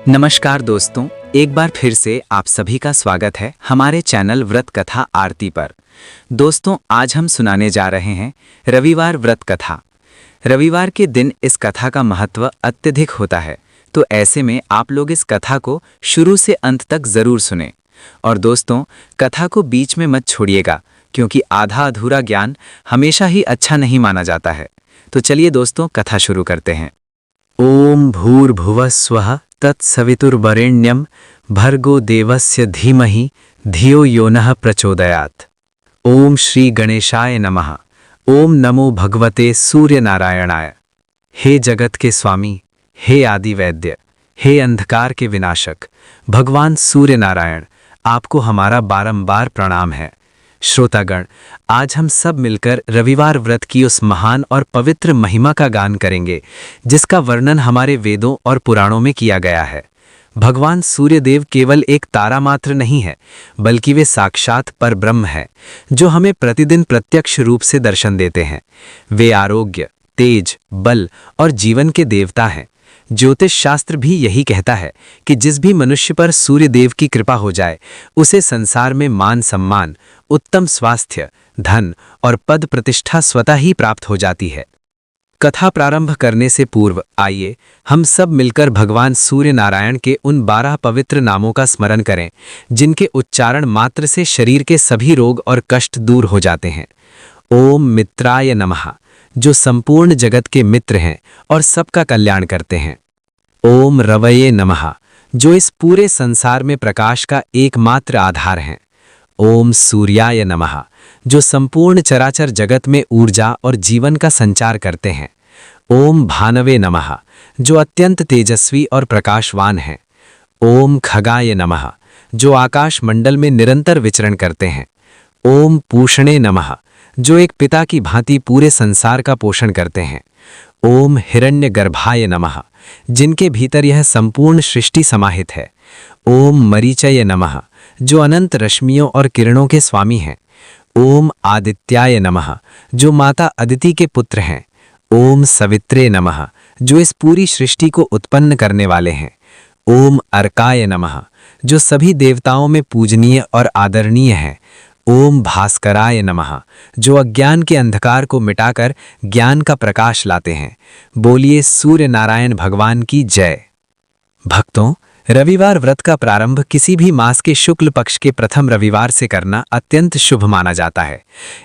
नमस्कार दोस्तों, एक बार फिर से आप सभी का स्वागत है हमारे चैनल व्रत कथा आरती पर। दोस्तों, आज हम सुनाने जा रहे हैं रविवार व्रत कथा। रविवार के दिन इस कथा का महत्व अत्यधिक होता है, तो ऐसे में आप लोग इस कथा को शुरू से अंत तक जरूर सुनें। और दोस्तों, कथा को बीच में मत छोड़िएगा, क्योंकि आधा अधूरा ज्ञान हमेशा ही अच्छा नहीं माना जाता है। तो चलिए दोस्तों, कथा शुरू करते हैं। ओम भूर्भुवः स्वः तत्सवितुर्वरेण्यं भर्गो देवस्य धीमहि धियो यो नः प्रचोदयात्। ओम श्री गणेशाय नमः। ओम नमो भगवते सूर्य नारायणाय। हे जगत के स्वामी, हे आदि वैद्य, हे अंधकार के विनाशक भगवान सूर्य नारायण, आपको हमारा बारंबार प्रणाम है। श्रोतागण, आज हम सब मिलकर रविवार व्रत की उस महान और पवित्र महिमा का गान करेंगे जिसका वर्णन हमारे वेदों और पुराणों में किया गया है। भगवान सूर्यदेव केवल एक तारा मात्र नहीं है, बल्कि वे साक्षात परब्रह्म है, जो हमें प्रतिदिन प्रत्यक्ष रूप से दर्शन देते हैं। वे आरोग्य, तेज, बल और जीवन के देवता हैं। ज्योतिष शास्त्र भी यही कहता है कि जिस भी मनुष्य पर सूर्य देव की कृपा हो जाए, उसे संसार में मान सम्मान, उत्तम स्वास्थ्य, धन और पद प्रतिष्ठा स्वतः ही प्राप्त हो जाती है। कथा प्रारंभ करने से पूर्व आइए हम सब मिलकर भगवान सूर्य नारायण के उन 12 पवित्र नामों का स्मरण करें, जिनके उच्चारण मात्र से शरीर के सभी रोग और कष्ट दूर हो जाते हैं। ओम मित्राय नमः, जो संपूर्ण जगत के मित्र हैं और सबका कल्याण करते हैं। ओम रवये नमः, जो इस पूरे संसार में प्रकाश का एकमात्र आधार हैं। ओम सूर्याय नमः, जो संपूर्ण चराचर जगत में ऊर्जा और जीवन का संचार करते हैं। ओम भानवे नमः, जो अत्यंत तेजस्वी और प्रकाशवान हैं। ओम खगाय नमः, जो आकाश मंडल में निरंतर विचरण करते हैं। ओम पूषणे नमः, जो एक पिता की भांति पूरे संसार का पोषण करते हैं। ओम हिरण्यगर्भाय नमः, जिनके भीतर यह संपूर्ण सृष्टि समाहित है। ओम मरीचय नमः, जो अनंत रश्मियों और किरणों के स्वामी हैं। ओम आदित्याय नमः, जो माता अदिति के पुत्र हैं। ओम सवित्रे नमः, जो इस पूरी सृष्टि को उत्पन्न करने वाले हैं। ओम अर्काय नमः, जो सभी देवताओं में पूजनीय और आदरणीय हैं। ओम भास्कराय नमः, जो अज्ञान के अंधकार को मिटाकर ज्ञान का प्रकाश लाते हैं। बोलिए सूर्य नारायण भगवान की जय। भक्तों, रविवार व्रत का प्रारंभ किसी भी मास के शुक्ल पक्ष के प्रथम रविवार से करना अत्यंत शुभ माना जाता है।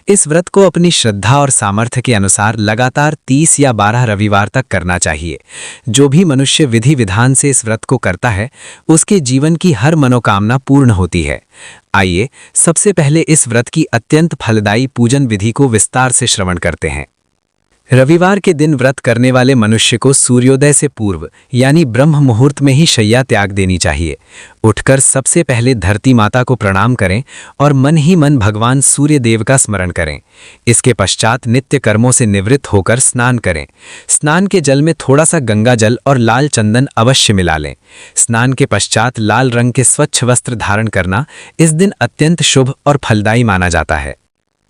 इस व्रत को अपनी श्रद्धा और सामर्थ्य के अनुसार लगातार 30 या 12 रविवार तक करना चाहिए। जो भी मनुष्य विधि विधान से इस व्रत को करता है, उसके जीवन की हर मनोकामना पूर्ण होती है। आइए सबसे पहले इस व्रत की अत्यंत फलदायी पूजन विधि को विस्तार से श्रवण करते हैं। रविवार के दिन व्रत करने वाले मनुष्य को सूर्योदय से पूर्व यानी ब्रह्म मुहूर्त में ही शैया त्याग देनी चाहिए। उठकर सबसे पहले धरती माता को प्रणाम करें और मन ही मन भगवान सूर्य देव का स्मरण करें। इसके पश्चात नित्य कर्मों से निवृत्त होकर स्नान करें। स्नान के जल में थोड़ा सा गंगा जल और लाल चंदन अवश्य मिला लें। स्नान के पश्चात लाल रंग के स्वच्छ वस्त्र धारण करना इस दिन अत्यंत शुभ और फलदायी माना जाता है।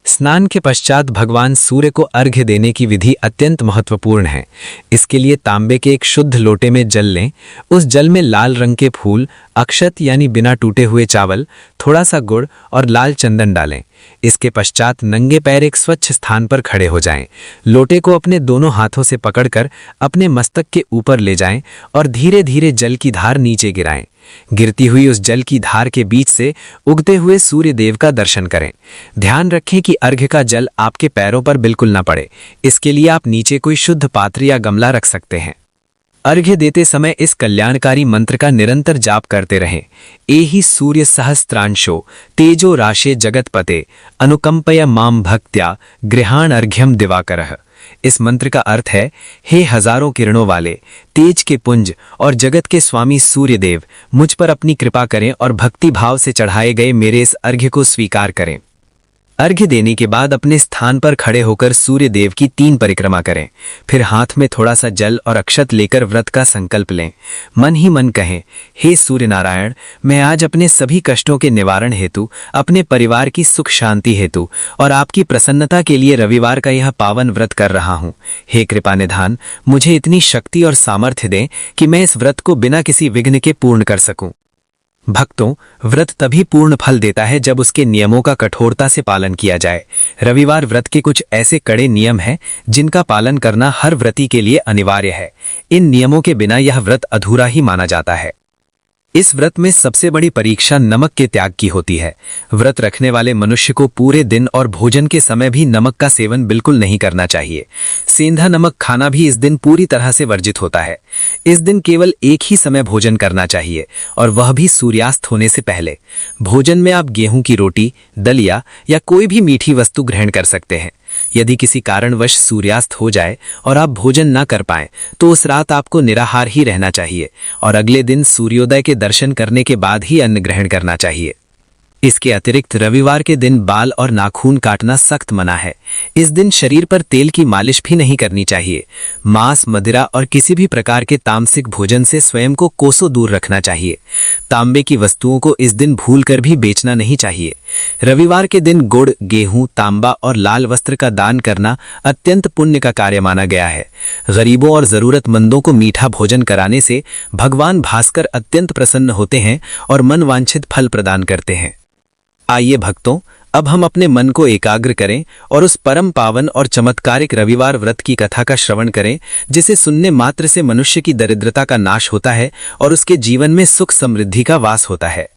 स्नान के पश्चात भगवान सूर्य को अर्घ्य देने की विधि अत्यंत महत्वपूर्ण है। इसके लिए तांबे के एक शुद्ध लोटे में जल लें। उस जल में लाल रंग के फूल, अक्षत यानी बिना टूटे हुए चावल, थोड़ा सा गुड़ और लाल चंदन डालें। इसके पश्चात नंगे पैर एक स्वच्छ स्थान पर खड़े हो जाएं। लोटे को अपने दोनों हाथों से पकड़कर अपने मस्तक के ऊपर ले जाएं और धीरे धीरे जल की धार नीचे गिराएं। गिरती हुई उस जल की धार के बीच से उगते हुए सूर्य देव का दर्शन करें। ध्यान रखें कि अर्घ्य का जल आपके पैरों पर बिल्कुल न पड़े। इसके लिए आप नीचे कोई शुद्ध पात्र या गमला रख सकते हैं। अर्घ्य देते समय इस कल्याणकारी मंत्र का निरंतर जाप करते रहें। एहि सूर्य सहस्त्रांशो तेजो राशे जगतपते अनुकंपय माम भक्त्या गृहाण अर्घ्यम दिवाकरः। इस मंत्र का अर्थ है, हे हजारों किरणों वाले, तेज के पुंज और जगत के स्वामी सूर्यदेव, मुझ पर अपनी कृपा करें और भक्ति भाव से चढ़ाए गए मेरे इस अर्घ्य को स्वीकार करें। अर्घ्य देने के बाद अपने स्थान पर खड़े होकर सूर्य देव की 3 परिक्रमा करें। फिर हाथ में थोड़ा सा जल और अक्षत लेकर व्रत का संकल्प लें। मन ही मन कहें, हे सूर्य नारायण, मैं आज अपने सभी कष्टों के निवारण हेतु, अपने परिवार की सुख शांति हेतु और आपकी प्रसन्नता के लिए रविवार का यह पावन व्रत कर रहा हूँ। हे कृपा निधान, मुझे इतनी शक्ति और सामर्थ्य दें कि मैं इस व्रत को बिना किसी विघ्न के पूर्ण कर सकूं। भक्तों, व्रत तभी पूर्ण फल देता है जब उसके नियमों का कठोरता से पालन किया जाए। रविवार व्रत के कुछ ऐसे कड़े नियम हैं जिनका पालन करना हर व्रती के लिए अनिवार्य है। इन नियमों के बिना यह व्रत अधूरा ही माना जाता है। इस व्रत में सबसे बड़ी परीक्षा नमक के त्याग की होती है। व्रत रखने वाले मनुष्य को पूरे दिन और भोजन के समय भी नमक का सेवन बिल्कुल नहीं करना चाहिए। सेंधा नमक खाना भी इस दिन पूरी तरह से वर्जित होता है। इस दिन केवल एक ही समय भोजन करना चाहिए और वह भी सूर्यास्त होने से पहले। भोजन में आप गेहूं की रोटी, दलिया या कोई भी मीठी वस्तु ग्रहण कर सकते हैं। यदि किसी कारणवश सूर्यास्त हो जाए और आप भोजन न कर पाएं, तो उस रात आपको निराहार ही रहना चाहिए और अगले दिन सूर्योदय के दर्शन करने के बाद ही अन्न ग्रहण करना चाहिए। इसके अतिरिक्त रविवार के दिन बाल और नाखून काटना सख्त मना है। इस दिन शरीर पर तेल की मालिश भी नहीं करनी चाहिए। मांस, मदिरा और किसी भी प्रकार के तामसिक भोजन से स्वयं को कोसों दूर रखना चाहिए। तांबे की वस्तुओं को इस दिन भूलकर भी बेचना नहीं चाहिए। रविवार के दिन गुड़, गेहूं, तांबा और लाल वस्त्र का दान करना अत्यंत पुण्य का कार्य माना गया है। गरीबों और जरूरतमंदों को मीठा भोजन कराने से भगवान भास्कर अत्यंत प्रसन्न होते हैं और मनवांछित फल प्रदान करते हैं। आइए भक्तों, अब हम अपने मन को एकाग्र करें और उस परम पावन और चमत्कारिक रविवार व्रत की कथा का श्रवण करें, जिसे सुनने मात्र से मनुष्य की दरिद्रता का नाश होता है और उसके जीवन में सुख समृद्धि का वास होता है।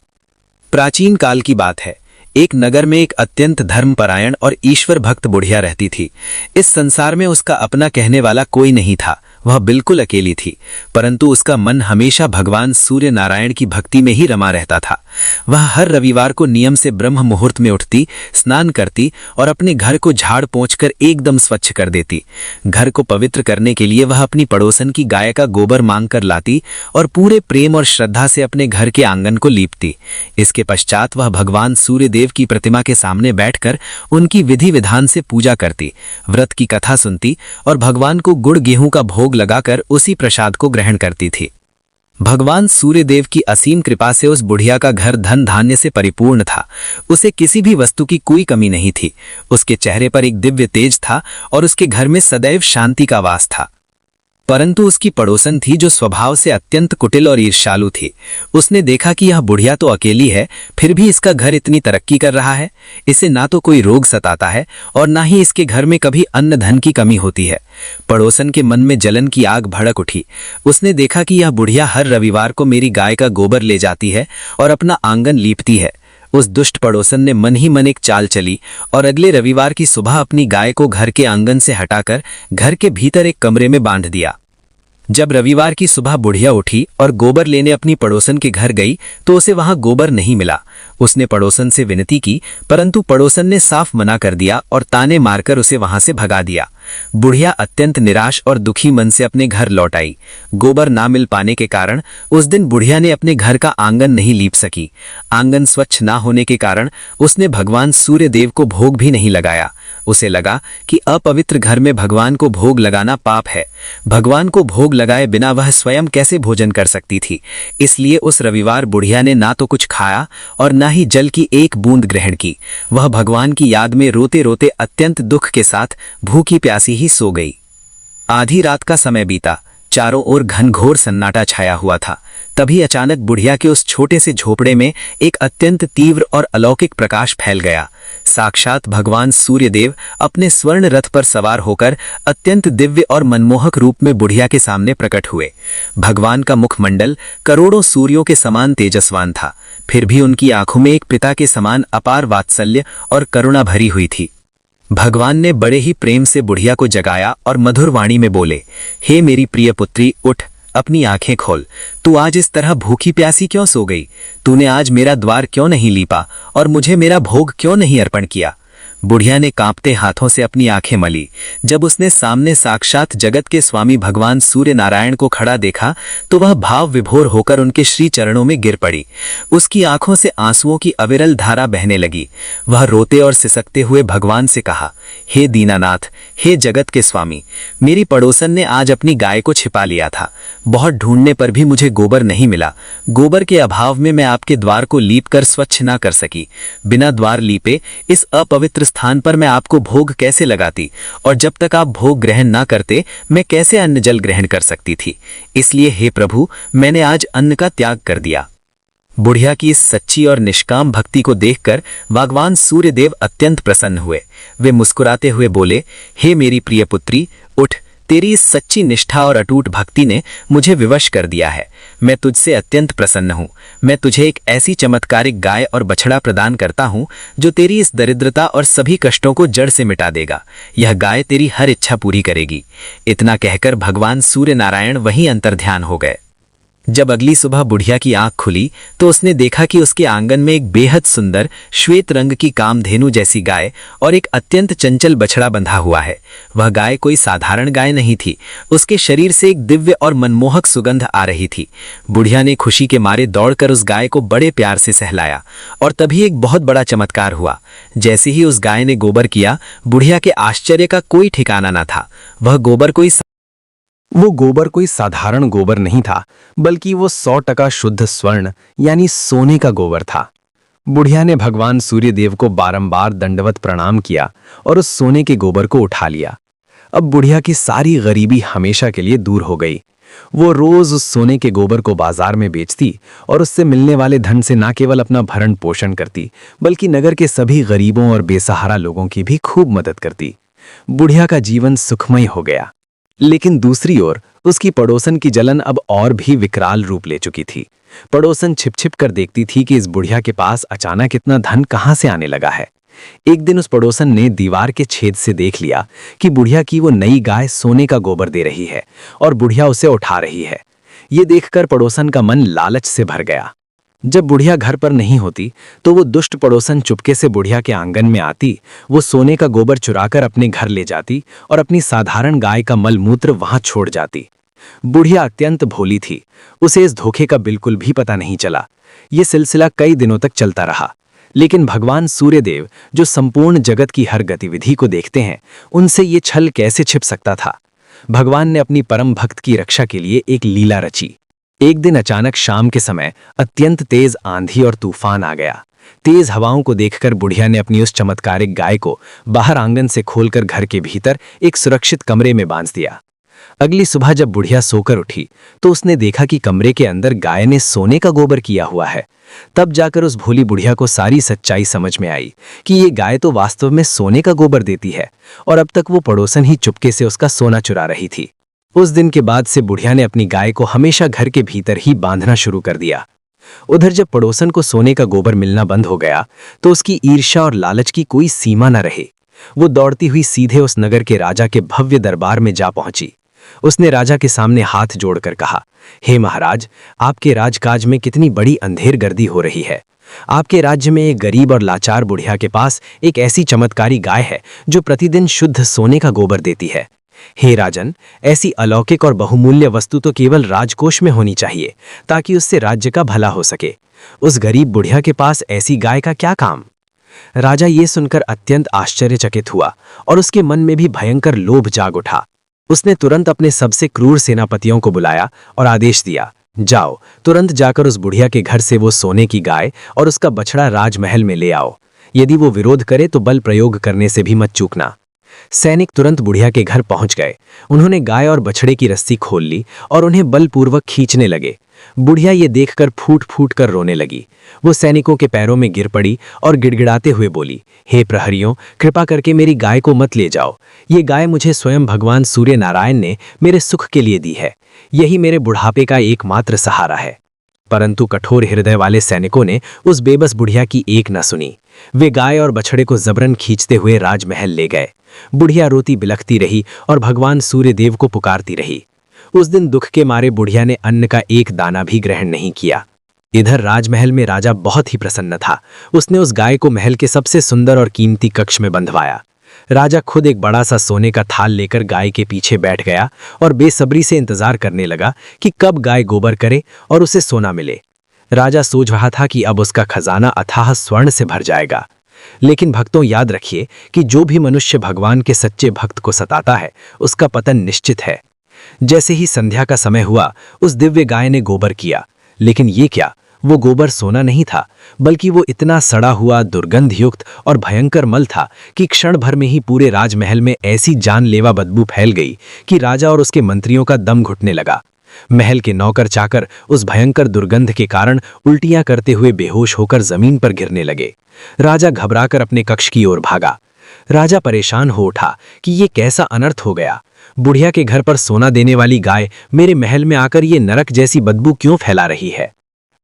प्राचीन काल की बात है। एक नगर में एक अत्यंत धर्मपरायण और ईश्वर भक्त बुढ़िया रहती थी। इस संसार में उसका अपना कहने वाला कोई नहीं था। वह बिल्कुल अकेली थी, परंतु उसका मन हमेशा भगवान सूर्य नारायण की भक्ति में ही रमा रहता था। वह हर रविवार को नियम से ब्रह्म मुहूर्त में उठती, स्नान करती और अपने घर को झाड़ पोंछकर एकदम स्वच्छ कर देती। घर को पवित्र करने के लिए वह अपनी पड़ोसन की गाय का गोबर मांग कर लाती और पूरे प्रेम और श्रद्धा से अपने घर के आंगन को लीपती। इसके पश्चात वह भगवान सूर्य देव की प्रतिमा के सामने बैठकर उनकी विधि विधान से पूजा करती, व्रत की कथा सुनती और भगवान को गुड़ गेहूं का भोग लगाकर उसी प्रसाद को ग्रहण करती थी। भगवान सूर्यदेव की असीम कृपा से उस बुढ़िया का घर धन धान्य से परिपूर्ण था। उसे किसी भी वस्तु की कोई कमी नहीं थी। उसके चेहरे पर एक दिव्य तेज था और उसके घर में सदैव शांति का वास था। परंतु उसकी पड़ोसन थी जो स्वभाव से अत्यंत कुटिल और ईर्ष्यालु थी। उसने देखा कि यह बुढ़िया तो अकेली है, फिर भी इसका घर इतनी तरक्की कर रहा है। इसे ना तो कोई रोग सताता है और ना ही इसके घर में कभी अन्न धन की कमी होती है। पड़ोसन के मन में जलन की आग भड़क उठी। उसने देखा कि यह बुढ़िया हर रविवार को मेरी गाय का गोबर ले जाती है और अपना आंगन लीपती है। उस दुष्ट पड़ोसन ने मन ही मन एक चाल चली और अगले रविवार की सुबह अपनी गाय को घर के आंगन से हटाकर घर के भीतर एक कमरे में बांध दिया। जब रविवार की सुबह बुढ़िया उठी और गोबर लेने अपनी पड़ोसन के घर गई तो उसे वहां गोबर नहीं मिला। उसने पड़ोसन से विनती की, परंतु पड़ोसन ने साफ मना कर दिया और ताने मारकर उसे वहां से भगा दिया। बुढ़िया अत्यंत निराश और दुखी मन से अपने घर लौट आई। गोबर ना मिल पाने के कारण उस दिन बुढ़िया ने अपने घर का आंगन नहीं लीप सकी। आंगन स्वच्छ ना होने के कारण उसने भगवान सूर्य देव को भोग भी नहीं लगाया। उसे लगा कि अपवित्र घर में भगवान को भोग लगाना पाप है। भगवान को भोग लगाए बिना वह स्वयं कैसे भोजन कर सकती थी। इसलिए उस रविवार बुढ़िया ने ना तो कुछ खाया और ना ही जल की एक बूंद ग्रहण की। वह भगवान की याद में रोते रोते अत्यंत दुख के साथ भूखी प्यासी ही सो गई। आधी रात का समय बीता। चारों ओर घनघोर सन्नाटा छाया हुआ था। तभी अचानक बुढ़िया के उस छोटे से झोपड़े में एक अत्यंत तीव्र और अलौकिक प्रकाश फैल गया। साक्षात भगवान सूर्यदेव अपने स्वर्ण रथ पर सवार होकर अत्यंत दिव्य और मनमोहक रूप में बुढ़िया के सामने प्रकट हुए। भगवान का मुखमंडल करोड़ों सूर्यों के समान तेजस्वान था, फिर भी उनकी आंखों में एक पिता के समान अपार वात्सल्य और करुणा भरी हुई थी। भगवान ने बड़े ही प्रेम से बुढ़िया को जगाया और मधुर वाणी में बोले, हे मेरी प्रिय पुत्री, उठ, अपनी आंखें खोल। तू आज इस तरह भूखी प्यासी क्यों सो गई? तूने आज मेरा द्वार क्यों नहीं लीपा और मुझे मेरा भोग क्यों नहीं अर्पण किया? बुढ़िया ने कांपते हाथों से अपनी आंखें मली। जब उसने सामने साक्षात जगत के स्वामी भगवान सूर्य नारायण को खड़ा देखा तो वह भाव विभोर होकर उनके श्री चरणों में गिर पड़ी। उसकी आंखों से आंसुओं की अविरल धारा बहने लगी। वह रोते और सिसकते हुए भगवान से कहा, हे दीनानाथ, हे जगत के स्वामी, मेरी पड़ोसन ने आज अपनी गाय को छिपा लिया था। बहुत ढूंढने पर भी मुझे गोबर नहीं मिला। गोबर के अभाव में मैं आपके द्वार को लीप कर स्वच्छ ना कर सकी। बिना द्वार लीपे इस अपवित्र स्थान पर मैं आपको भोग कैसे लगाती, और जब तक आप भोग ग्रहण ना करते मैं कैसे अन्न जल ग्रहण कर सकती थी। इसलिए हे प्रभु, मैंने आज अन्न का त्याग कर दिया। बुढ़िया की इस सच्ची और निष्काम भक्ति को देखकर भगवान सूर्यदेव अत्यंत प्रसन्न हुए। वे मुस्कुराते हुए बोले, हे मेरी प्रिय पुत्री, उठ। तेरी इस सच्ची निष्ठा और अटूट भक्ति ने मुझे विवश कर दिया है। मैं तुझसे अत्यंत प्रसन्न हूँ। मैं तुझे एक ऐसी चमत्कारिक गाय और बछड़ा प्रदान करता हूँ जो तेरी इस दरिद्रता और सभी कष्टों को जड़ से मिटा देगा। यह गाय तेरी हर इच्छा पूरी करेगी। इतना कहकर भगवान सूर्य नारायण वहीं अंतर्ध्यान हो गए। जब अगली सुबह बुढ़िया की आंख खुली तो उसने देखा कि उसके आंगन में एक बेहद सुंदर श्वेत रंग की कामधेनु जैसी गाय और एक अत्यंत चंचल बछड़ा बंधा हुआ है। वह गाय कोई साधारण गाय नहीं थी। उसके शरीर से एक दिव्य और मनमोहक सुगंध आ रही थी। बुढ़िया ने खुशी के मारे दौड़कर उस गाय को बड़े प्यार से सहलाया और तभी एक बहुत बड़ा चमत्कार हुआ। जैसे ही उस गाय ने गोबर किया, बुढ़िया के आश्चर्य का कोई ठिकाना न था। वो गोबर कोई साधारण गोबर नहीं था, बल्कि वो 100% शुद्ध स्वर्ण यानी सोने का गोबर था। बुढ़िया ने भगवान सूर्यदेव को बारंबार दंडवत प्रणाम किया और उस सोने के गोबर को उठा लिया। अब बुढ़िया की सारी गरीबी हमेशा के लिए दूर हो गई। वो रोज उस सोने के गोबर को बाजार में बेचती और उससे मिलने वाले धन से न केवल अपना भरण पोषण करती, बल्कि नगर के सभी गरीबों और बेसहारा लोगों की भी खूब मदद करती। बुढ़िया का जीवन सुखमय हो गया। लेकिन दूसरी ओर उसकी पड़ोसन की जलन अब और भी विकराल रूप ले चुकी थी। पड़ोसन छिप छिप कर देखती थी कि इस बुढ़िया के पास अचानक इतना धन कहाँ से आने लगा है। एक दिन उस पड़ोसन ने दीवार के छेद से देख लिया कि बुढ़िया की वो नई गाय सोने का गोबर दे रही है और बुढ़िया उसे उठा रही है। ये देखकर पड़ोसन का मन लालच से भर गया। जब बुढ़िया घर पर नहीं होती तो वो दुष्ट पड़ोसन चुपके से बुढ़िया के आंगन में आती। वो सोने का गोबर चुराकर अपने घर ले जाती और अपनी साधारण गाय का मलमूत्र वहां छोड़ जाती। बुढ़िया अत्यंत भोली थी। उसे इस धोखे का बिल्कुल भी पता नहीं चला। ये सिलसिला कई दिनों तक चलता रहा। लेकिन भगवान सूर्यदेव, जो संपूर्ण जगत की हर गतिविधि को देखते हैं, उनसे ये छल कैसे छिप सकता था। भगवान ने अपनी परम भक्त की रक्षा के लिए एक लीला रची। एक दिन अचानक शाम के समय अत्यंत तेज आंधी और तूफान आ गया। तेज हवाओं को देखकर बुढ़िया ने अपनी उस चमत्कारिक गाय को बाहर आंगन से खोलकर घर के भीतर एक सुरक्षित कमरे में बांध दिया। अगली सुबह जब बुढ़िया सोकर उठी तो उसने देखा कि कमरे के अंदर गाय ने सोने का गोबर किया हुआ है। तब जाकर उस भोली बुढ़िया को सारी सच्चाई समझ में आई कि ये गाय तो वास्तव में सोने का गोबर देती है और अब तक वो पड़ोसन ही चुपके से उसका सोना चुरा रही थी। उस दिन के बाद से बुढ़िया ने अपनी गाय को हमेशा घर के भीतर ही बांधना शुरू कर दिया। उधर जब पड़ोसन को सोने का गोबर मिलना बंद हो गया तो उसकी ईर्ष्या और लालच की कोई सीमा न रही। वो दौड़ती हुई सीधे उस नगर के राजा के भव्य दरबार में जा पहुंची। उसने राजा के सामने हाथ जोड़कर कहा, हे महाराज, आपके राजकाज में कितनी बड़ी अंधेरगर्दी हो रही है। आपके राज्य में एक गरीब और लाचार बुढ़िया के पास एक ऐसी चमत्कारी गाय है जो प्रतिदिन शुद्ध सोने का गोबर देती है। हे राजन, ऐसी अलौकिक और बहुमूल्य वस्तु तो केवल राजकोष में होनी चाहिए ताकि उससे राज्य का भला हो सके। उस गरीब बुढ़िया के पास ऐसी गाय का क्या काम। राजा ये सुनकर अत्यंत आश्चर्यचकित हुआ और उसके मन में भी भयंकर लोभ जाग उठा। उसने तुरंत अपने सबसे क्रूर सेनापतियों को बुलाया और आदेश दिया, जाओ तुरंत जाकर उस बुढ़िया के घर से वो सोने की गाय और उसका बछड़ा राजमहल में ले आओ। यदि वो विरोध करे तो बल प्रयोग करने से भी मत चूकना। सैनिक तुरंत बुढ़िया के घर पहुंच गए। उन्होंने गाय और बछड़े की रस्सी खोल ली और उन्हें बलपूर्वक खींचने लगे। बुढ़िया ये देखकर फूट फूट कर रोने लगी। वो सैनिकों के पैरों में गिर पड़ी और गिड़गिड़ाते हुए बोली, हे प्रहरियों, कृपा करके मेरी गाय को मत ले जाओ। ये गाय मुझे स्वयं भगवान सूर्य नारायण ने मेरे सुख के लिए दी है। यही मेरे बुढ़ापे का एकमात्र सहारा है। परंतु कठोर हृदय वाले सैनिकों ने उस बेबस बुढ़िया की एक न सुनी। वे गाय और बछड़े को जबरन खींचते हुए राजमहल ले गए। बुढ़िया रोती बिलखती रही और भगवान सूर्यदेव को पुकारती रही। उस दिन दुख के मारे बुढ़िया ने अन्न का एक दाना भी ग्रहण नहीं किया। इधर राजमहल में राजा बहुत ही प्रसन्न था। उसने उस गाय को महल के सबसे सुंदर और कीमती कक्ष में बंधवाया। राजा खुद एक बड़ा सा सोने का थाल लेकर गाय के पीछे बैठ गया और बेसब्री से इंतजार करने लगा कि कब गाय गोबर करे और उसे सोना मिले। राजा सोच रहा था कि अब उसका खजाना अथाह स्वर्ण से भर जाएगा। लेकिन भक्तों, याद रखिए कि जो भी मनुष्य भगवान के सच्चे भक्त को सताता है, उसका पतन निश्चित है। जैसे ही संध्या का समय हुआ, उस दिव्य गाय ने गोबर किया। लेकिन ये क्या, वो गोबर सोना नहीं था, बल्कि वो इतना सड़ा हुआ, दुर्गंधयुक्त और भयंकर मल था कि क्षण भर में ही पूरे राजमहल में ऐसी जानलेवा बदबू फैल गई कि राजा और उसके मंत्रियों का दम घुटने लगा। महल के नौकर चाकर उस भयंकर दुर्गंध के कारण उल्टियां करते हुए बेहोश होकर जमीन पर गिरने लगे। राजा घबराकर अपने कक्ष की ओर भागा। राजा परेशान हो उठा कि ये कैसा अनर्थ हो गया। बुढ़िया के घर पर सोना देने वाली गाय मेरे महल में आकर ये नरक जैसी बदबू क्यों फैला रही है।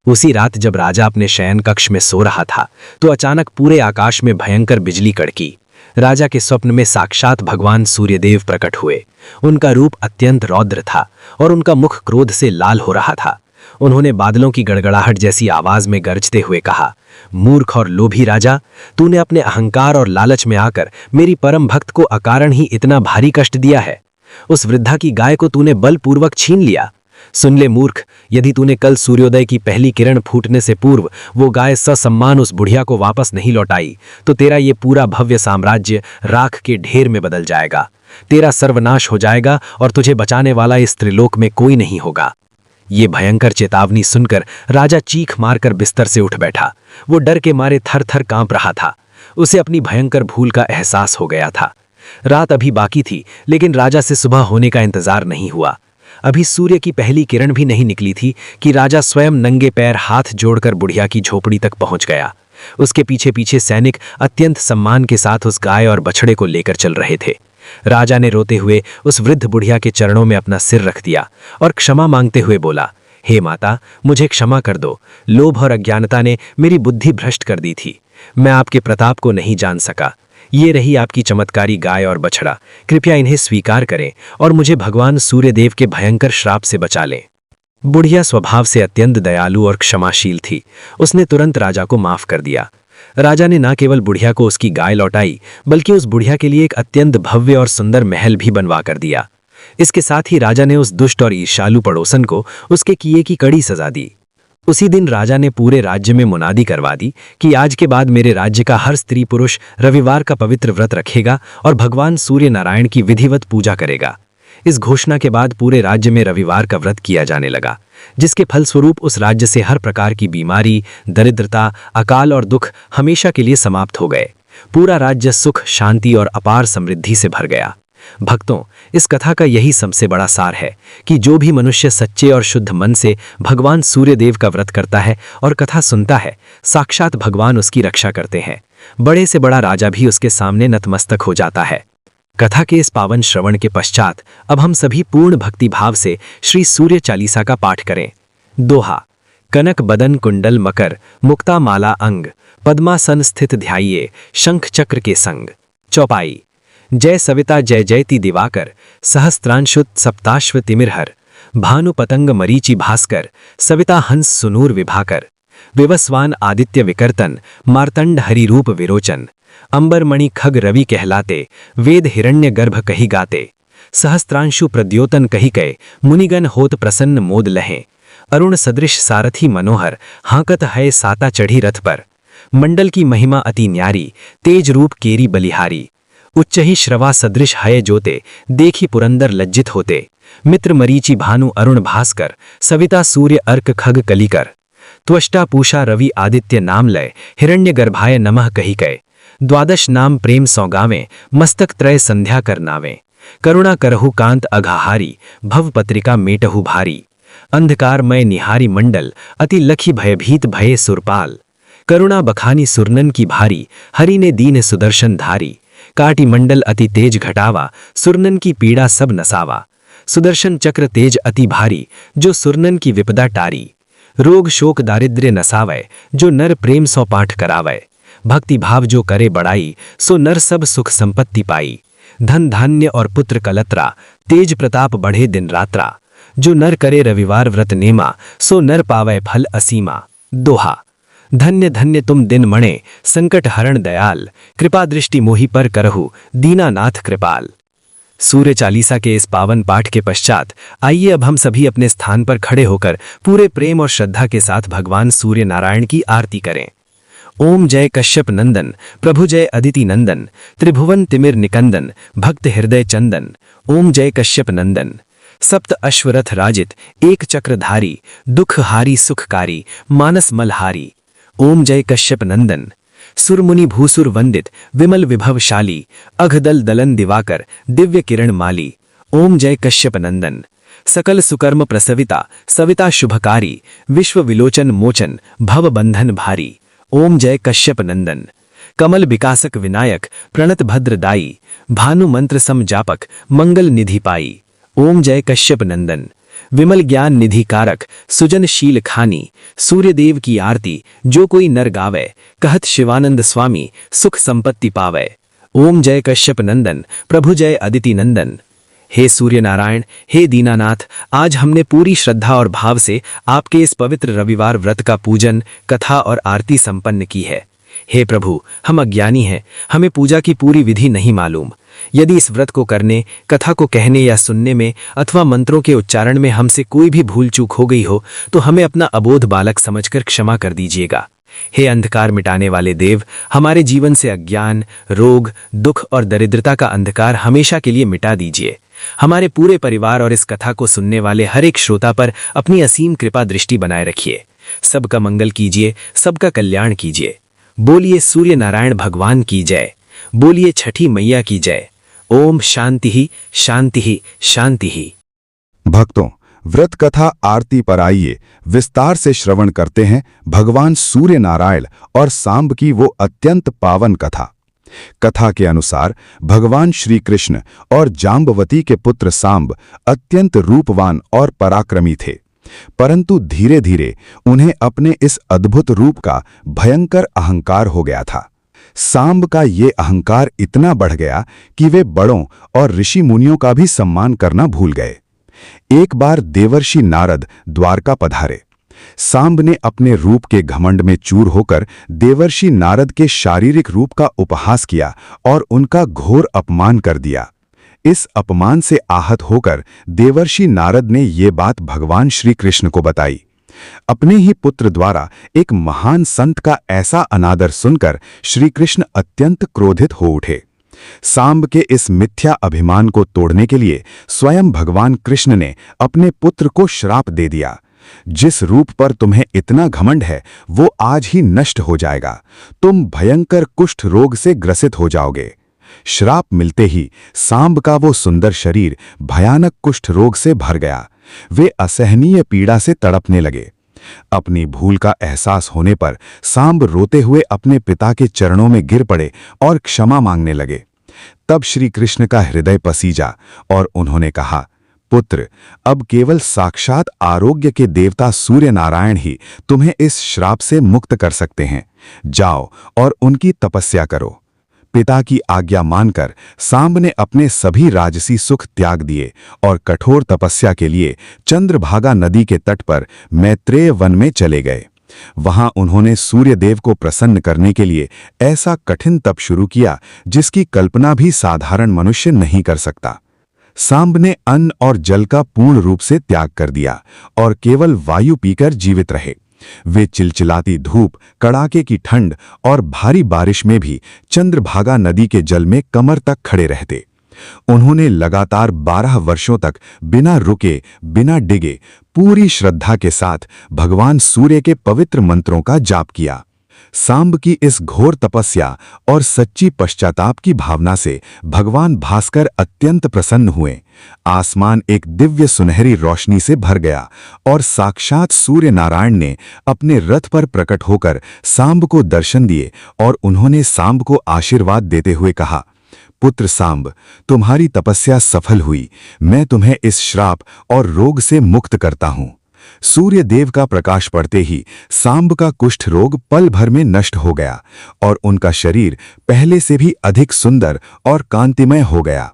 उसी रात जब राजा अपने शयन कक्ष में सो रहा था, तो अचानक पूरे आकाश में भयंकर बिजली कड़की। राजा के स्वप्न में साक्षात भगवान सूर्यदेव प्रकट हुए। उनका रूप अत्यंत रौद्र था और उनका मुख क्रोध से लाल हो रहा था। उन्होंने बादलों की गड़गड़ाहट जैसी आवाज में गरजते हुए कहा, मूर्ख और लोभी राजा, तूने अपने अहंकार और लालच में आकर मेरी परम भक्त को अकारण ही इतना भारी कष्ट दिया है। उस वृद्धा की गाय को तूने बलपूर्वक छीन लिया। सुन ले मूर्ख, यदि तूने कल सूर्योदय की पहली किरण फूटने से पूर्व वो गाय ससम्मान उस बुढ़िया को वापस नहीं लौटाई, तो तेरा ये पूरा भव्य साम्राज्य राख के ढेर में बदल जाएगा। तेरा सर्वनाश हो जाएगा और तुझे बचाने वाला इस त्रिलोक में कोई नहीं होगा। ये भयंकर चेतावनी सुनकर राजा चीख मारकर बिस्तर से उठ बैठा। वो डर के मारे थर थर कांप रहा था। उसे अपनी भयंकर भूल का एहसास हो गया था। रात अभी बाकी थी, लेकिन राजा से सुबह होने का इंतजार नहीं हुआ। अभी सूर्य की पहली किरण भी नहीं निकली थी कि राजा स्वयं नंगे पैर हाथ जोड़कर बुढ़िया की झोपड़ी तक पहुंच गया। उसके पीछे पीछे सैनिक अत्यंत सम्मान के साथ उस गाय और बछड़े को लेकर चल रहे थे। राजा ने रोते हुए उस वृद्ध बुढ़िया के चरणों में अपना सिर रख दिया और क्षमा मांगते हुए बोला, हे माता, मुझे क्षमा कर दो। लोभ और अज्ञानता ने मेरी बुद्धि भ्रष्ट कर दी थी। मैं आपके प्रताप को नहीं जान सका। ये रही आपकी चमत्कारी गाय और बछड़ा। कृपया इन्हें स्वीकार करें और मुझे भगवान सूर्यदेव के भयंकर श्राप से बचा लें। बुढ़िया स्वभाव से अत्यंत दयालु और क्षमाशील थी। उसने तुरंत राजा को माफ कर दिया। राजा ने न केवल बुढ़िया को उसकी गाय लौटाई, बल्कि उस बुढ़िया के लिए एक अत्यंत भव्य और सुंदर महल भी बनवा कर दिया। इसके साथ ही राजा ने उस दुष्ट और ईर्ष्यालु पड़ोसन को उसके किए की कड़ी सजा दी। उसी दिन राजा ने पूरे राज्य में मुनादी करवा दी कि आज के बाद मेरे राज्य का हर स्त्री पुरुष रविवार का पवित्र व्रत रखेगा और भगवान सूर्य नारायण की विधिवत पूजा करेगा। इस घोषणा के बाद पूरे राज्य में रविवार का व्रत किया जाने लगा, जिसके फलस्वरूप उस राज्य से हर प्रकार की बीमारी, दरिद्रता, अकाल और दुख हमेशा के लिए समाप्त हो गए। पूरा राज्य सुख, शांति और अपार समृद्धि से भर गया। भक्तों, इस कथा का यही सबसे बड़ा सार है कि जो भी मनुष्य सच्चे और शुद्ध मन से भगवान सूर्यदेव का व्रत करता है और कथा सुनता है, साक्षात भगवान उसकी रक्षा करते हैं। बड़े से बड़ा राजा भी उसके सामने नतमस्तक हो जाता है। कथा के इस पावन श्रवण के पश्चात अब हम सभी पूर्ण भक्ति भाव से श्री सूर्य चालीसा का पाठ करें। दोहा। कनक बदन कुंडल मकर, मुक्ता माला अंग, पद्मासन स्थित ध्याइये, शंख चक्र के संग। चौपाई। जय सविता जय जयति दिवाकर, सहस्त्रांशुत सप्ताश्व तिमिरहर, भानु पतंग मरीचि भास्कर, सविता हंस सुनूर विभाकर, विवस्वान आदित्य विकर्तन, मार्तंड हरिरूप विरोचन, अंबरमणि खग रवि कहलाते, वेद हिरण्य गर्भ कही गाते, सहस्त्रांशु प्रद्योतन कही कहे, मुनिगण होत प्रसन्न मोद लहें, अरुण सदृश सारथी मनोहर, हाकत है साता चढ़ी रथ पर, मंडल की महिमा अति न्यारी, तेज रूप केरी बलिहारी, उच्च ही श्रवा सदृश हय जोते, देखी पुरंदर लज्जित होते, मित्र मरीचि भानु अरुण भास्कर, सविता सूर्य अर्क खग कलिकर, त्वष्टा पूषा रवि आदित्य नाम लय, हिरण्य गर्भाय नमः कही कय, द्वादश नाम प्रेम सौगावें, मस्तक त्रय संध्या कर नावें, करुणा करहु कांत अघाहारी, भव पत्रिका मेटहु भारी, अंधकारमय निहारी मंडल, अति लखी भयभीत भये सुरपाल, करुणा बखानी सुरनन की भारी, हरि ने दीन सुदर्शन धारी, काटी मंडल अति तेज घटावा, सुरनन की पीड़ा सब नसावा, सुदर्शन चक्र तेज अति भारी, जो सुरनन की विपदा टारी, रोग शोक दारिद्र्य नसावै, जो नर प्रेम सौ पाठ करावै, भक्ति भाव जो करे बड़ाई, सो नर सब सुख संपत्ति पाई, धन धान्य और पुत्र कलत्रा, तेज प्रताप बढ़े दिन रात्रा, जो नर करे रविवार व्रत नेमा, सो नर पावै फल असीमा, दोहा। धन्य धन्य तुम दिन मणे, संकट हरण दयाल, कृपा दृष्टि मोहि पर करहु, दीनानाथ कृपाल। सूर्य चालीसा के इस पावन पाठ के पश्चात आइए अब हम सभी अपने स्थान पर खड़े होकर पूरे प्रेम और श्रद्धा के साथ भगवान सूर्य नारायण की आरती करें। ओम जय कश्यप नंदन, प्रभु जय अदिति नंदन, त्रिभुवन तिमिर निकंदन, भक्त हृदय चंदन। ओम जय कश्यप नंदन। सप्त अश्वरथ राजित, एक चक्रधारी, दुख हारी सुखकारी, मानस मलहारी। ओम जय कश्यप नंदन। सुरमुनि भूसुर वंदित, विमल विभवशाली, अघदल दलन दिवाकर, दिव्य किरण माली। ओम जय कश्यप नंदन। सकल सुकर्म प्रसविता, सविता शुभकारी, विश्व विलोचन मोचन, भव बंधन भारी। ओम जय कश्यप नंदन। कमल विकासक विनायक, प्रणत भद्रदाई, भानु मंत्र सम जापक, मंगल निधि पाई। ओम जय कश्यप नंदन। विमल ज्ञान निधि कारक, सुजनशील खानी, सूर्यदेव की आरती जो कोई नर गावे, कहत शिवानंद स्वामी, सुख संपत्ति पावे। ओम जय कश्यप नंदन, प्रभु जय अदिति नंदन। हे सूर्य नारायण, हे दीनानाथ, आज हमने पूरी श्रद्धा और भाव से आपके इस पवित्र रविवार व्रत का पूजन, कथा और आरती संपन्न की है। हे प्रभु, हम अज्ञानी हैं, हमें पूजा की पूरी विधि नहीं मालूम। यदि इस व्रत को करने, कथा को कहने या सुनने में अथवा मंत्रों के उच्चारण में हमसे कोई भी भूल चूक हो गई हो तो हमें अपना अबोध बालक समझकर क्षमा कर दीजिएगा। हे अंधकार मिटाने वाले देव, हमारे जीवन से अज्ञान, रोग, दुख और दरिद्रता का अंधकार हमेशा के लिए मिटा दीजिए। हमारे पूरे परिवार और इस कथा को सुनने वाले हर एक श्रोता पर अपनी असीम कृपा दृष्टि बनाए रखिए। सबका मंगल कीजिए, सबका कल्याण कीजिए। बोलिए सूर्य नारायण भगवान की जय, बोलिए छठी मैया की जय। ओम शांति ही शांति ही शांति ही। भक्तों, व्रत कथा आरती पर आइए विस्तार से श्रवण करते हैं भगवान सूर्य नारायण और सांब की वो अत्यंत पावन कथा। कथा के अनुसार भगवान श्री कृष्ण और जाम्बवती के पुत्र सांब अत्यंत रूपवान और पराक्रमी थे, परंतु धीरे धीरे उन्हें अपने इस अद्भुत रूप का भयंकर अहंकार हो गया था। सांब का ये अहंकार इतना बढ़ गया कि वे बड़ों और ऋषि मुनियों का भी सम्मान करना भूल गए। एक बार देवर्षि नारद द्वारका पधारे। सांब ने अपने रूप के घमंड में चूर होकर देवर्षि नारद के शारीरिक रूप का उपहास किया और उनका घोर अपमान कर दिया। इस अपमान से आहत होकर देवर्षि नारद ने ये बात भगवान श्री कृष्ण को बताई। अपने ही पुत्र द्वारा एक महान संत का ऐसा अनादर सुनकर श्री कृष्ण अत्यंत क्रोधित हो उठे। सांब के इस मिथ्या अभिमान को तोड़ने के लिए स्वयं भगवान कृष्ण ने अपने पुत्र को श्राप दे दिया। जिस रूप पर तुम्हें इतना घमंड है वो आज ही नष्ट हो जाएगा। तुम भयंकर कुष्ठ रोग से ग्रसित हो जाओगे। श्राप मिलते ही सांब का वो सुंदर शरीर भयानक कुष्ठ रोग से भर गया। वे असहनीय पीड़ा से तड़पने लगे। अपनी भूल का एहसास होने पर सांब रोते हुए अपने पिता के चरणों में गिर पड़े और क्षमा मांगने लगे। तब श्री कृष्ण का हृदय पसीजा और उन्होंने कहा, पुत्र, अब केवल साक्षात आरोग्य के देवता सूर्य नारायण ही तुम्हें इस श्राप से मुक्त कर सकते हैं। जाओ और उनकी तपस्या करो। पिता की आज्ञा मानकर सांब ने अपने सभी राजसी सुख त्याग दिए और कठोर तपस्या के लिए चंद्रभागा नदी के तट पर मैत्रेय वन में चले गए। वहां उन्होंने सूर्यदेव को प्रसन्न करने के लिए ऐसा कठिन तप शुरू किया जिसकी कल्पना भी साधारण मनुष्य नहीं कर सकता। सांब ने अन्न और जल का पूर्ण रूप से त्याग कर दिया और केवल वायु पीकर जीवित रहे। वे चिलचिलाती धूप, कड़ाके की ठंड और भारी बारिश में भी चंद्रभागा नदी के जल में कमर तक खड़े रहते। उन्होंने लगातार 12 वर्षों तक बिना रुके, बिना डिगे, पूरी श्रद्धा के साथ भगवान सूर्य के पवित्र मंत्रों का जाप किया। सांब की इस घोर तपस्या और सच्ची पश्चाताप की भावना से भगवान भास्कर अत्यंत प्रसन्न हुए। आसमान एक दिव्य सुनहरी रोशनी से भर गया और साक्षात सूर्य नारायण ने अपने रथ पर प्रकट होकर सांब को दर्शन दिए और उन्होंने सांब को आशीर्वाद देते हुए कहा, पुत्र सांब, तुम्हारी तपस्या सफल हुई। मैं तुम्हें इस श्राप और रोग से मुक्त करता हूं। सूर्य देव का प्रकाश पड़ते ही सांब का कुष्ठ रोग पल भर में नष्ट हो गया और उनका शरीर पहले से भी अधिक सुंदर और कांतिमय हो गया।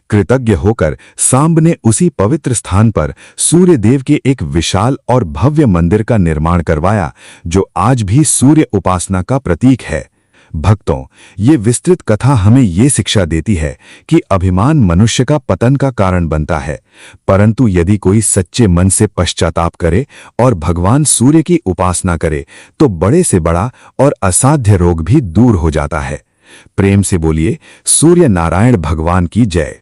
कृतज्ञ होकर सांब ने उसी पवित्र स्थान पर सूर्य देव के एक विशाल और भव्य मंदिर का निर्माण करवाया, जो आज भी सूर्य उपासना का प्रतीक है। भक्तों, ये विस्तृत कथा हमें ये शिक्षा देती है कि अभिमान मनुष्य का पतन का कारण बनता है, परंतु यदि कोई सच्चे मन से पश्चाताप करे और भगवान सूर्य की उपासना करे तो बड़े से बड़ा और असाध्य रोग भी दूर हो जाता है। प्रेम से बोलिए सूर्य नारायण भगवान की जय।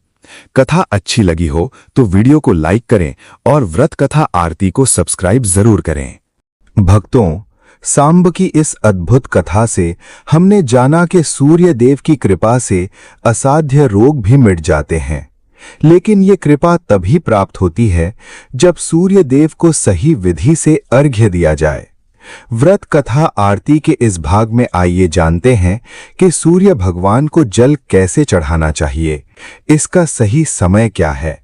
कथा अच्छी लगी हो तो वीडियो को लाइक करें और व्रत कथा आरती को सब्सक्राइब जरूर करें। भक्तों, सांब की इस अद्भुत कथा से हमने जाना कि सूर्य देव की कृपा से असाध्य रोग भी मिट जाते हैं, लेकिन ये कृपा तभी प्राप्त होती है जब सूर्य देव को सही विधि से अर्घ्य दिया जाए। व्रत कथा आरती के इस भाग में आइए जानते हैं कि सूर्य भगवान को जल कैसे चढ़ाना चाहिए, इसका सही समय क्या है,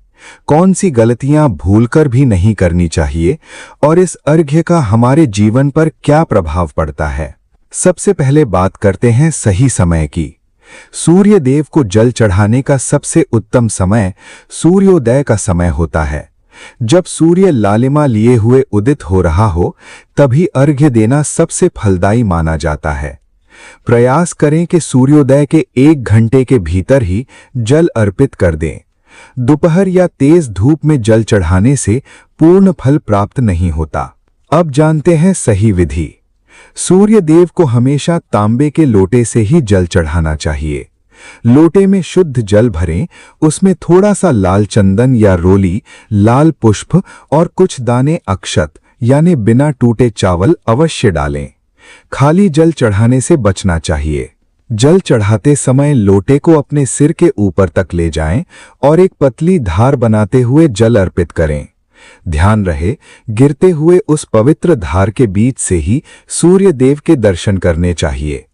कौन सी गलतियां भूलकर भी नहीं करनी चाहिए और इस अर्घ्य का हमारे जीवन पर क्या प्रभाव पड़ता है। सबसे पहले बात करते हैं सही समय की। सूर्य देव को जल चढ़ाने का सबसे उत्तम समय सूर्योदय का समय होता है। जब सूर्य लालिमा लिए हुए उदित हो रहा हो तभी अर्घ्य देना सबसे फलदायी माना जाता है। प्रयास करें कि सूर्योदय के 1 घंटे के भीतर ही जल अर्पित कर दें। दोपहर या तेज धूप में जल चढ़ाने से पूर्ण फल प्राप्त नहीं होता। अब जानते हैं सही विधि। सूर्य देव को हमेशा तांबे के लोटे से ही जल चढ़ाना चाहिए। लोटे में शुद्ध जल भरें, उसमें थोड़ा सा लाल चंदन या रोली, लाल पुष्प और कुछ दाने अक्षत यानी बिना टूटे चावल अवश्य डालें। खाली जल चढ़ाने से बचना चाहिए। जल चढ़ाते समय लोटे को अपने सिर के ऊपर तक ले जाएं और एक पतली धार बनाते हुए जल अर्पित करें। ध्यान रहे, गिरते हुए उस पवित्र धार के बीच से ही सूर्य देव के दर्शन करने चाहिए।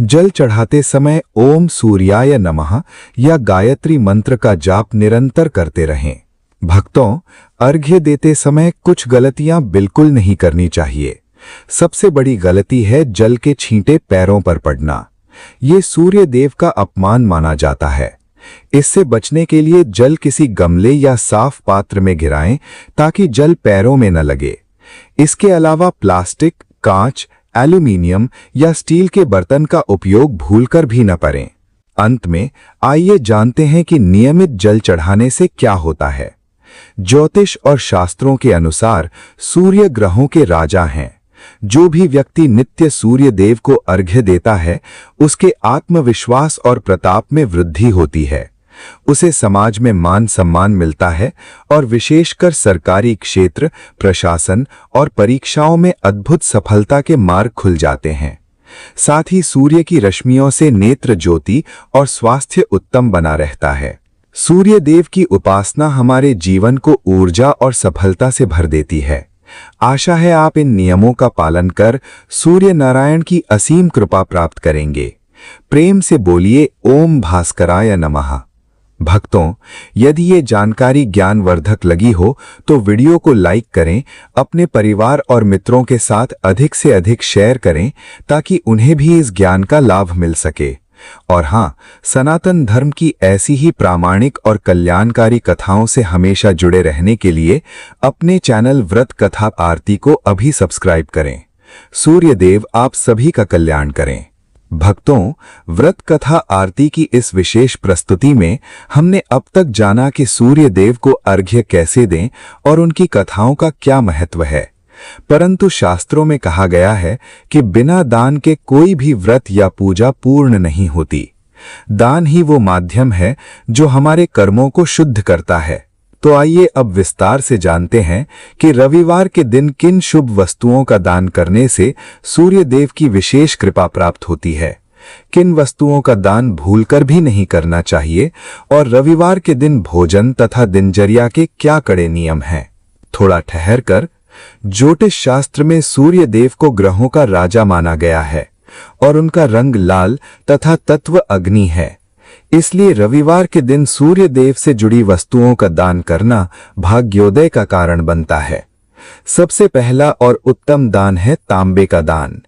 जल चढ़ाते समय ओम सूर्याय नमः या गायत्री मंत्र का जाप निरंतर करते रहें। भक्तों, अर्घ्य देते समय कुछ गलतियां बिल्कुल नहीं करनी चाहिए। सबसे बड़ी गलती है जल के छींटे पैरों पर पड़ना। ये सूर्य देव का अपमान माना जाता है। इससे बचने के लिए जल किसी गमले या साफ पात्र में गिराएं ताकि जल पैरों में न लगे। इसके अलावा प्लास्टिक, कांच, एल्यूमीनियम या स्टील के बर्तन का उपयोग भूलकर भी न करें। अंत में आइए जानते हैं कि नियमित जल चढ़ाने से क्या होता है। ज्योतिष और शास्त्रों के अनुसार सूर्य ग्रहों के राजा हैं। जो भी व्यक्ति नित्य सूर्य देव को अर्घ्य देता है उसके आत्मविश्वास और प्रताप में वृद्धि होती है। उसे समाज में मान सम्मान मिलता है और विशेषकर सरकारी क्षेत्र, प्रशासन और परीक्षाओं में अद्भुत सफलता के मार्ग खुल जाते हैं। साथ ही सूर्य की रश्मियों से नेत्र ज्योति और स्वास्थ्य उत्तम बना रहता है। सूर्य देव की उपासना हमारे जीवन को ऊर्जा और सफलता से भर देती है। आशा है आप इन नियमों का पालन कर सूर्य नारायण की असीम कृपा प्राप्त करेंगे। प्रेम से बोलिए ओम भास्कराय नमः। भक्तों, यदि ये जानकारी ज्ञानवर्धक लगी हो तो वीडियो को लाइक करें, अपने परिवार और मित्रों के साथ अधिक से अधिक शेयर करें ताकि उन्हें भी इस ज्ञान का लाभ मिल सके। और हाँ, सनातन धर्म की ऐसी ही प्रामाणिक और कल्याणकारी कथाओं से हमेशा जुड़े रहने के लिए अपने चैनल व्रत कथा आरती को अभी सब्सक्राइब करें। सूर्य देव आप सभी का कल्याण करें। भक्तों, व्रत कथा आरती की इस विशेष प्रस्तुति में हमने अब तक जाना कि सूर्य देव को अर्घ्य कैसे दें और उनकी कथाओं का क्या महत्व है। परंतु शास्त्रों में कहा गया है कि बिना दान के कोई भी व्रत या पूजा पूर्ण नहीं होती। दान ही वो माध्यम है जो हमारे कर्मों को शुद्ध करता है। तो आइए अब विस्तार से जानते हैं कि रविवार के दिन किन शुभ वस्तुओं का दान करने से सूर्य देव की विशेष कृपा प्राप्त होती है, किन वस्तुओं का दान भूलकर भी नहीं करना चाहिए और रविवार के दिन भोजन तथा दिनचर्या के क्या कड़े नियम हैं। थोड़ा ठहर कर, ज्योतिष शास्त्र में सूर्य देव को ग्रहों का राजा माना गया है और उनका रंग लाल तथा तत्व अग्नि है। इसलिए रविवार के दिन सूर्य देव से जुड़ी वस्तुओं का दान करना भाग्योदय का कारण बनता है। सबसे पहला और उत्तम दान है तांबे का दान।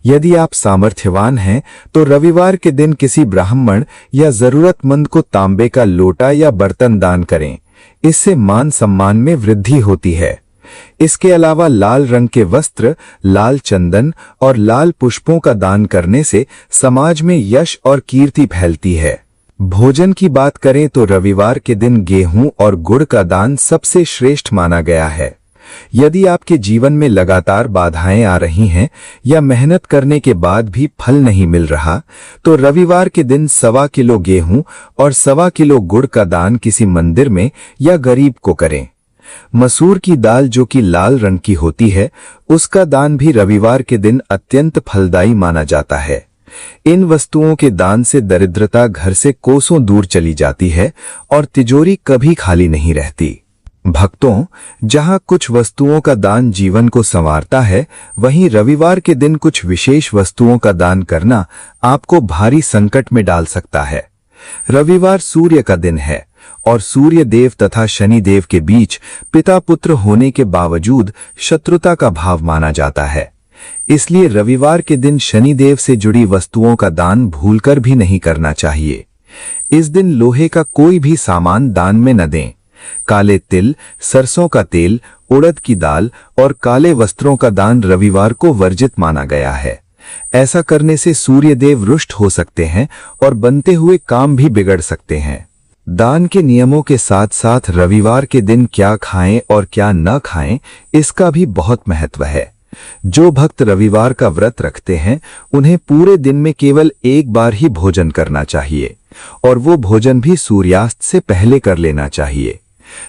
यदि आप सामर्थ्यवान हैं तो रविवार के दिन किसी ब्राह्मण या जरूरतमंद को तांबे का लोटा या बर्तन दान करें। इससे मान सम्मान में वृद्धि होती है। इसके अलावा लाल रंग के वस्त्र, लाल चंदन और लाल पुष्पों का दान करने से समाज में यश और कीर्ति फैलती है। भोजन की बात करें तो रविवार के दिन गेहूं और गुड़ का दान सबसे श्रेष्ठ माना गया है। यदि आपके जीवन में लगातार बाधाएं आ रही हैं या मेहनत करने के बाद भी फल नहीं मिल रहा, तो रविवार के दिन 1.25 किलो गेहूं और 1.25 किलो गुड़ का दान किसी मंदिर में या गरीब को करें। मसूर की दाल जो कि लाल रंग की होती है, उसका दान भी रविवार के दिन अत्यंत फलदायी माना जाता है। इन वस्तुओं के दान से दरिद्रता घर से कोसों दूर चली जाती है और तिजोरी कभी खाली नहीं रहती। भक्तों, जहां कुछ वस्तुओं का दान जीवन को संवारता है, वहीं रविवार के दिन कुछ विशेष वस्तुओं का दान करना आपको भारी संकट में डाल सकता है। रविवार सूर्य का दिन है और सूर्य देव तथा शनि देव के बीच पिता पुत्र होने के बावजूद शत्रुता का भाव माना जाता है। इसलिए रविवार के दिन शनि देव से जुड़ी वस्तुओं का दान भूलकर भी नहीं करना चाहिए। इस दिन लोहे का कोई भी सामान दान में न दें। काले तिल, सरसों का तेल, उड़द की दाल और काले वस्त्रों का दान रविवार को वर्जित माना गया है। ऐसा करने से सूर्य देव रुष्ट हो सकते हैं और बनते हुए काम भी बिगड़ सकते हैं। दान के नियमों के साथ साथ रविवार के दिन क्या खाएं और क्या न खाएं, इसका भी बहुत महत्व है। जो भक्त रविवार का व्रत रखते हैं, उन्हें पूरे दिन में केवल एक बार ही भोजन करना चाहिए और वो भोजन भी सूर्यास्त से पहले कर लेना चाहिए।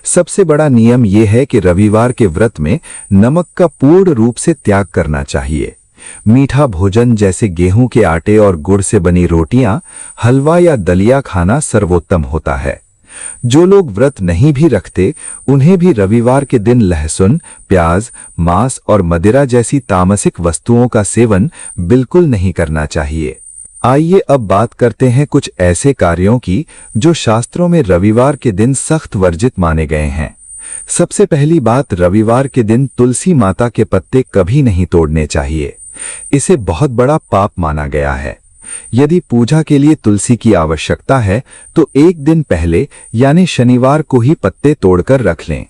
सबसे बड़ा नियम यह है कि रविवार के व्रत में नमक का पूर्ण रूप से त्याग करना चाहिए। मीठा भोजन जैसे गेहूं के आटे और गुड़ से बनी रोटियां, हलवा या दलिया खाना सर्वोत्तम होता है। जो लोग व्रत नहीं भी रखते, उन्हें भी रविवार के दिन लहसुन, प्याज, मांस और मदिरा जैसी तामसिक वस्तुओं का सेवन बिल्कुल नहीं करना चाहिए। आइए अब बात करते हैं कुछ ऐसे कार्यों की जो शास्त्रों में रविवार के दिन सख्त वर्जित माने गए हैं। सबसे पहली बात, रविवार के दिन तुलसी माता के पत्ते कभी नहीं तोड़ने चाहिए। इसे बहुत बड़ा पाप माना गया है। यदि पूजा के लिए तुलसी की आवश्यकता है तो एक दिन पहले यानी शनिवार को ही पत्ते तोड़कर रख लें।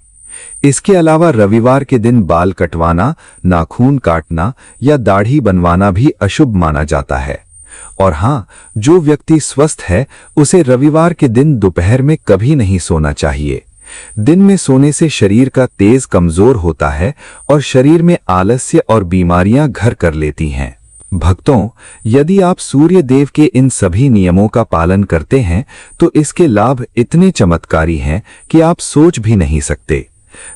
इसके अलावा रविवार के दिन बाल कटवाना, नाखून काटना या दाढ़ी बनवाना भी अशुभ माना जाता है। और हां, जो व्यक्ति स्वस्थ है उसे रविवार के दिन दोपहर में कभी नहीं सोना चाहिए। दिन में सोने से शरीर का तेज कमजोर होता है और शरीर में आलस्य और बीमारियां घर कर लेती हैं। भक्तों, यदि आप सूर्य देव के इन सभी नियमों का पालन करते हैं तो इसके लाभ इतने चमत्कारी हैं कि आप सोच भी नहीं सकते।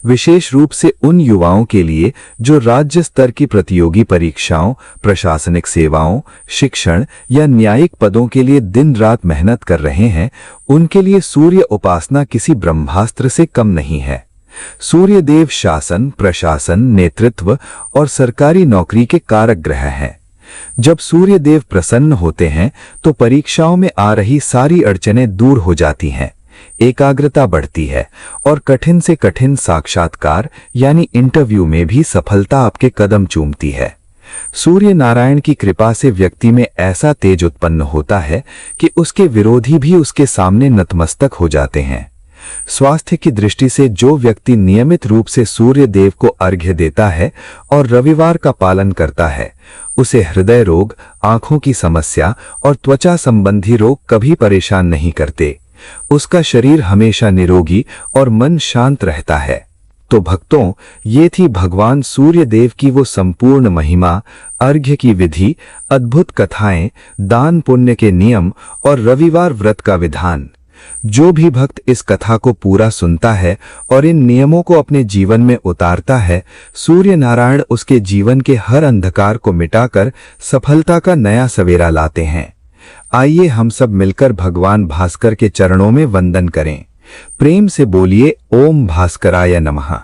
विशेष रूप से उन युवाओं के लिए जो राज्य स्तर की प्रतियोगी परीक्षाओं, प्रशासनिक सेवाओं, शिक्षण या न्यायिक पदों के लिए दिन रात मेहनत कर रहे हैं, उनके लिए सूर्य उपासना किसी ब्रह्मास्त्र से कम नहीं है। सूर्य देव शासन, प्रशासन, नेतृत्व और सरकारी नौकरी के कारक ग्रह हैं। जब सूर्य देव प्रसन्न होते हैं तो परीक्षाओं में आ रही सारी अड़चनें दूर हो जाती हैं, एकाग्रता बढ़ती है और कठिन से कठिन साक्षात्कार यानी इंटरव्यू में भी सफलता आपके कदम चूमती है। सूर्य नारायण की कृपा से व्यक्ति में ऐसा तेज उत्पन्न होता है कि उसके विरोधी भी उसके सामने नतमस्तक हो जाते हैं। स्वास्थ्य की दृष्टि से जो व्यक्ति नियमित रूप से सूर्य देव को अर्घ्य देता है और रविवार का पालन करता है, उसे हृदय रोग, आंखों की समस्या और त्वचा संबंधी रोग कभी परेशान नहीं करते। उसका शरीर हमेशा निरोगी और मन शांत रहता है। तो भक्तों, ये थी भगवान सूर्य देव की वो संपूर्ण महिमा, अर्घ्य की विधि, अद्भुत कथाएं, दान पुण्य के नियम और रविवार व्रत का विधान। जो भी भक्त इस कथा को पूरा सुनता है और इन नियमों को अपने जीवन में उतारता है, सूर्य नारायण उसके जीवन के हर अंधकार को मिटाकर सफलता का नया सवेरा लाते हैं। आइए हम सब मिलकर भगवान भास्कर के चरणों में वंदन करें। प्रेम से बोलिए ओम भास्कराय नमः।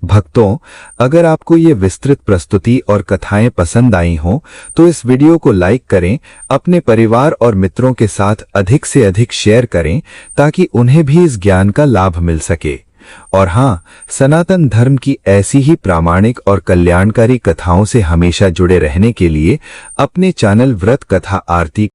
भक्तों, अगर आपको ये विस्तृत प्रस्तुति और कथाएं पसंद आई हों तो इस वीडियो को लाइक करें, अपने परिवार और मित्रों के साथ अधिक से अधिक शेयर करें ताकि उन्हें भी इस ज्ञान का लाभ मिल सके। और हाँ, सनातन धर्म की ऐसी ही प्रामाणिक और कल्याणकारी कथाओं से हमेशा जुड़े रहने के लिए अपने चैनल व्रत कथा आरती